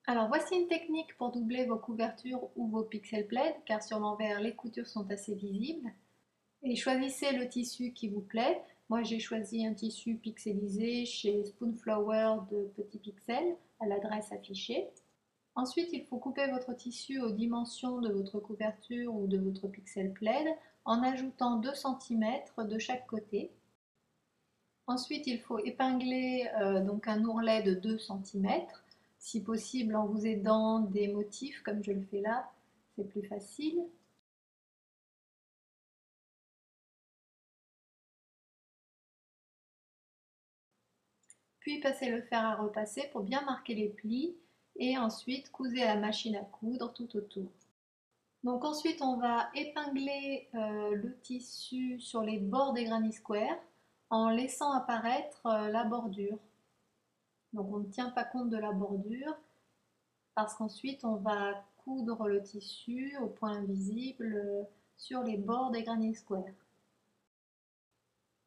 Alors voici une technique pour doubler vos couvertures ou vos pixel plaid, car sur l'envers les coutures sont assez visibles. Et choisissez le tissu qui vous plaît. Moi j'ai choisi un tissu pixelisé chez Spoonflower de Petit Pixel à l'adresse affichée. Ensuite il faut couper votre tissu aux dimensions de votre couverture ou de votre pixel plaid en ajoutant 2 cm de chaque côté. Ensuite, il faut épingler donc un ourlet de 2 cm, si possible en vous aidant des motifs comme je le fais là, c'est plus facile. Puis passez le fer à repasser pour bien marquer les plis et ensuite cousez à la machine à coudre tout autour. Donc ensuite on va épingler le tissu sur les bords des granny squares en laissant apparaître la bordure. Donc on ne tient pas compte de la bordure parce qu'ensuite on va coudre le tissu au point invisible sur les bords des granny squares.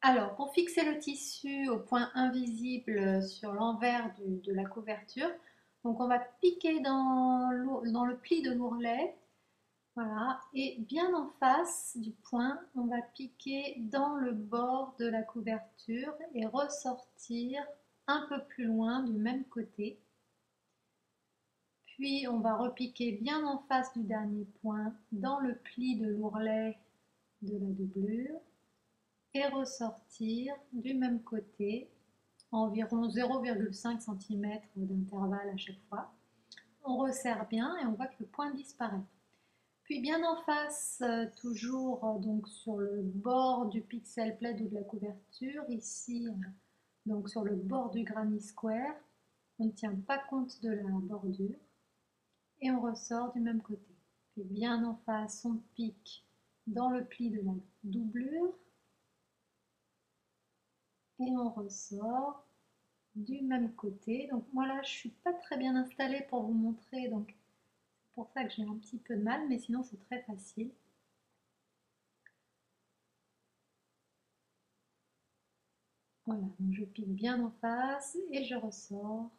Alors pour fixer le tissu au point invisible sur l'envers de la couverture, donc on va piquer dans le pli de l'ourlet, voilà, et bien en face du point, on va piquer dans le bord de la couverture et ressortir un peu plus loin du même côté. Puis on va repiquer bien en face du dernier point dans le pli de l'ourlet de la doublure et ressortir du même côté, environ 0,5 cm d'intervalle à chaque fois. On resserre bien et on voit que le point disparaît. Puis bien en face, toujours donc sur le bord du pixel plaid ou de la couverture, ici donc sur le bord du granny square, on ne tient pas compte de la bordure et on ressort du même côté. Puis bien en face, on pique dans le pli de la doublure et on ressort du même côté. Donc moi là, je suis pas très bien installée pour vous montrer, donc c'est pour ça que j'ai un petit peu de mal, mais sinon c'est très facile. Voilà, donc je pique bien en face et je ressors,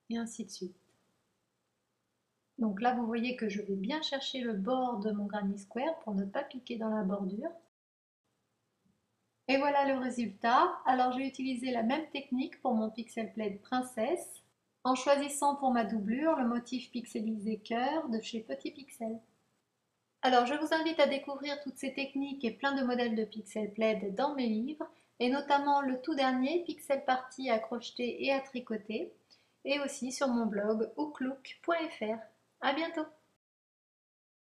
et ainsi de suite. Donc là, vous voyez que je vais bien chercher le bord de mon granny square pour ne pas piquer dans la bordure. Et voilà le résultat. Alors j'ai utilisé la même technique pour mon pixel plaid princesse en choisissant pour ma doublure le motif pixelisé cœur de chez Petit Pixel. Alors je vous invite à découvrir toutes ces techniques et plein de modèles de pixel plaid dans mes livres et notamment le tout dernier Pixel Party à crocheter et à tricoter et aussi sur mon blog ouklook.fr. À bientôt!